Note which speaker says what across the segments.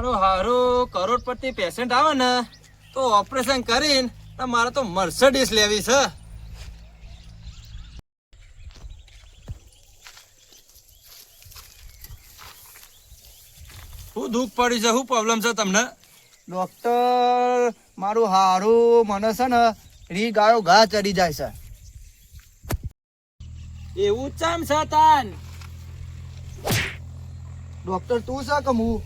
Speaker 1: મારો હારો કરોડપતિ પેશન્ટ આવે ને તો ઓપરેશન કરીને મારે તો મર્સિડીઝ લેવી છે. શું દુઃખ પડ્યું છે? શું પ્રોબ્લેમ છે તમને?
Speaker 2: ડોક્ટર, મારું હારું મને છે ને રી ગાયો ઘા ચડી જાય છે.
Speaker 1: એવું ચામ છે તાન?
Speaker 2: ડોક્ટર તું છે કે હું?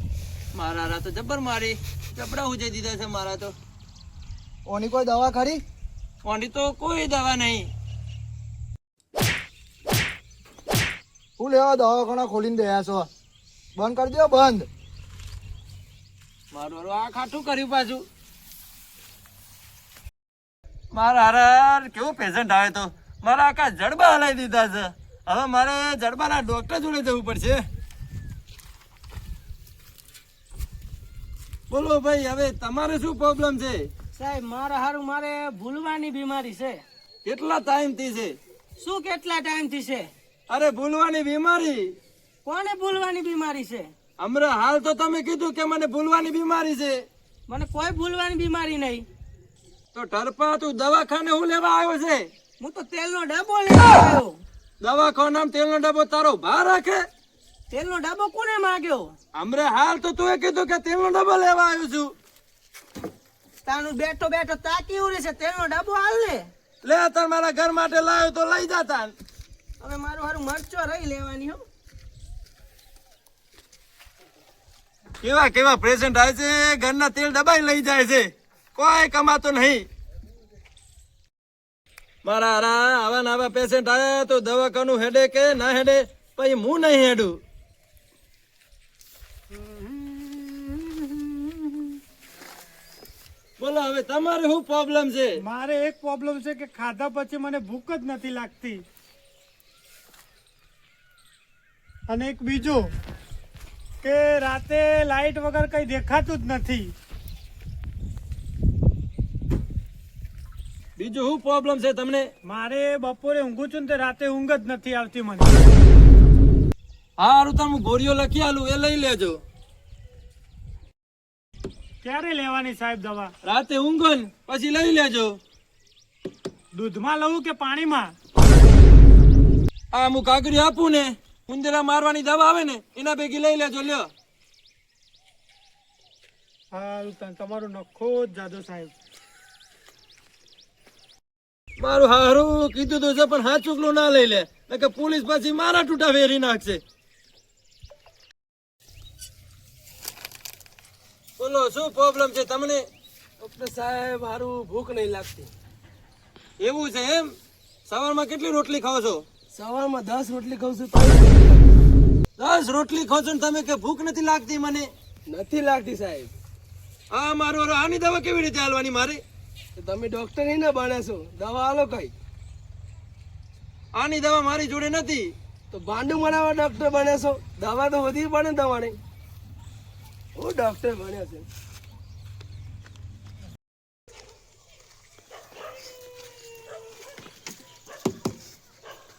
Speaker 1: મારા તો જબર મારી જબડા ઉજે દીધા છે મારા તો.
Speaker 2: ઓની કોઈ દવા ખરી?
Speaker 1: ઓની તો કોઈ દવા નહીં.
Speaker 2: હું લેવા દવાખાના ખોલીને બેયા છો? બંધ કરી દો, બંધ.
Speaker 1: મારું આ ખાટું કર્યું પાછું. મારા હાર કેવો પેશન્ટ આવે તો મારા આખા જડબા હલાવી દીધા છે. હવે મારે જડબાના ડોક્ટર જોડે જવું પડશે. બોલો ભાઈ, હવે તમારે શું પ્રોબ્લેમ છે?
Speaker 3: સાહેબ મારા હારું મારે ભૂલવાની બીમારી છે.
Speaker 1: કેટલા ટાઈમથી છે?
Speaker 3: શું કેટલા ટાઈમથી છે?
Speaker 1: અરે ભૂલવાની બીમારી?
Speaker 3: કોને ભૂલવાની બીમારી છે?
Speaker 1: હમણાં હાલ તો તમે કીધું કે મને ભૂલવાની બીમારી છે.
Speaker 3: મને કોઈ ભૂલવાની બીમારી નહીં.
Speaker 1: તો ટરપા તું દવાખાને હું લેવા આવ્યો છે?
Speaker 3: હું તો તેલનો ડબ્બો લેવા આવ્યો.
Speaker 1: દવાખાનામાં તેલનો ડબ્બો તારો ભાર રાખે?
Speaker 3: તેલનો ડબ્બો કોને માંગ્યો?
Speaker 1: હમણાં હાલ તો તું કીધું કે તેલનો ડબ્બો લેવા આવ્યો છું.
Speaker 3: તાનું બેઠો બેઠો તાકી ઉરે છે. તેલનો ડબ્બો હાલ લે.
Speaker 1: લે તાર મારા ઘર માટે લાવ્યો તો લઈ જાતા.
Speaker 3: હવે મારું હારું મરચો રહી લેવાની હો.
Speaker 1: કેવા કેવા પેશન્ટ આવે છે, ઘરના તેલ દબાઈ લઈ જાય છે, કોઈ કમાતો નહીં. મારા આવા ને આવા પેશન્ટ આવે તો દવાખાનું હેડે કે ના હેડે, પછી હું નહીં હેડું. બોલો હવે તમારે શું પ્રોબ્લેમ છે?
Speaker 4: મારે એક પ્રોબ્લેમ છે કે ખાધા પછી મને ભૂખ જ નથી લાગતી, અને એક બીજો કે રાતે લાઈટ વગર કઈ દેખાતું જ નથી.
Speaker 1: બીજું શું પ્રોબ્લેમ છે તમને?
Speaker 4: મારે બપોરે ઊંઘું છું ને તે રાતે ઊંઘ જ નથી આવતી મને.
Speaker 1: હારું તમે ગોળીઓ લખી આલું, એ લઈ લેજો.
Speaker 4: ક્યારે લેવાની સાહેબ દવા?
Speaker 1: રાતે ઊંઘો ને પછી લઈ લેજો.
Speaker 4: દૂધમાં લઉં કે પાણીમાં?
Speaker 1: આ હું કાગરી આપું ને, ઉંદરા મારવાની દવા આવે ને એના ભેગી લઈ લેજો. લ્યો.
Speaker 4: હા, તમારો નખો જ જાદો સાહેબ.
Speaker 1: મારું હારું કીધું તો છે, પણ હાથ ચૂકલું ના લઈ લે, કે પોલીસ પછી મારા ટૂટા ફેરી નાખશે. બોલો શું પ્રોબ્લેમ છે તમને?
Speaker 3: ડોક્ટર સાહેબ હારું ભૂખ નહીં લાગતી.
Speaker 1: એવું છે એમ? સવારમાં કેટલી રોટલી ખાઓ છો?
Speaker 3: સવારમાં 10 રોટલી ખાઉં છું.
Speaker 1: 10 રોટલી ખાઓ છો ને તમે કે ભૂખ નથી લાગતી? મને
Speaker 3: નથી લાગતી સાહેબ.
Speaker 1: આ મારું આની દવા કેવી રીતે હાલવાની મારે?
Speaker 3: તમે ડોક્ટર નહીં ને બને છો, દવા આલો કઈ.
Speaker 1: આની દવા મારી જોડે નથી.
Speaker 3: તો ભાંડું બનાવવા ડોક્ટર બને છો, દવા તો વધી પડે ને તમારે. હું ડોક્ટર બન્યો છે.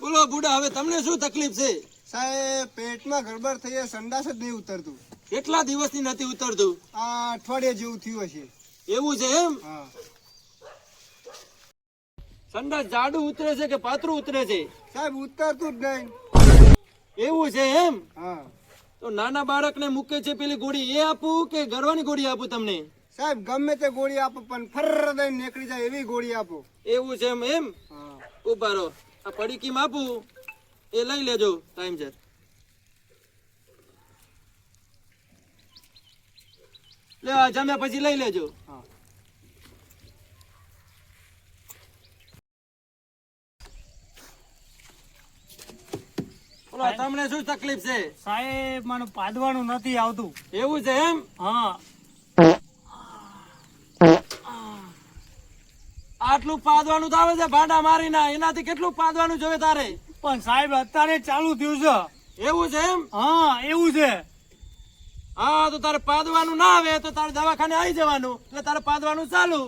Speaker 1: બોલો બુડા, હવે તમને શું તકલીફ છે?
Speaker 2: સાહેબ પેટમાં ગડબડ થઈ, સંડાસ જ નહીં ઉતરતું.
Speaker 1: કેટલા દિવસથી નથી ઉતરતું?
Speaker 2: આ અઠવાડિયા જેવું થયું હશે.
Speaker 1: એવું છે એમ?
Speaker 2: હા.
Speaker 1: સંડાસ જાડું ઉતરે છે કે પાતળું ઉતરે છે?
Speaker 2: સાહેબ ઉતરતું જ નહીં.
Speaker 1: એવું છે એમ?
Speaker 2: હા.
Speaker 1: તો નાના બાળકને મૂકે છે પેલી ગોળી એ આપું કે ગળવાની ગોળી આપું તમને?
Speaker 2: સાહેબ ગમે તે ગોળી આપો, પણ ફર દઈને નીકળી જાય એવી ગોળી આપો.
Speaker 1: એવું છે એમ?
Speaker 2: હા.
Speaker 1: ઉભા રહો, આ પડીકીમ આપું એ લઈ લેજો ટાઈમ છે. લે આ જમ્યા પછી લઈ લેજો.
Speaker 2: હા.
Speaker 1: બોલો તમને શું તકલીફ છે?
Speaker 4: સાહેબ મને પાદવાનું નથી આવતું.
Speaker 1: એવું છે એમ?
Speaker 4: હા.
Speaker 1: આટલું પાદવાનું તો આવે છે ભાંડા મારી ના, એનાથી કેટલું પાદવાનું જોવે તારે?
Speaker 4: પણ સાહેબ અત્યારે ચાલુ થયું છે.
Speaker 1: એવું છે એમ?
Speaker 4: હા એવું છે.
Speaker 1: હા તો તારે પાદવાનું ના આવે તો તારે દવાખાને આવી જવાનું, એટલે તારે પાદવાનું ચાલુ.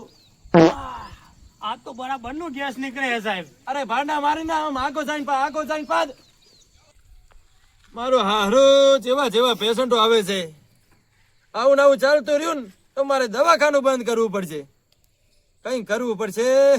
Speaker 4: આ તો બરાબર નું ગેસ નીકળે છે સાહેબ.
Speaker 1: અરે ભાંડા મારી ના, આમ આગો જઈને પાદ. મારો હારો જેવા જેવા પેશન્ટો આવે છે, આવું ને આવું ચાલતું રહ્યું ને તો મારે દવાખાનું બંધ કરવું પડશે. કંઈ કરવું પડશે.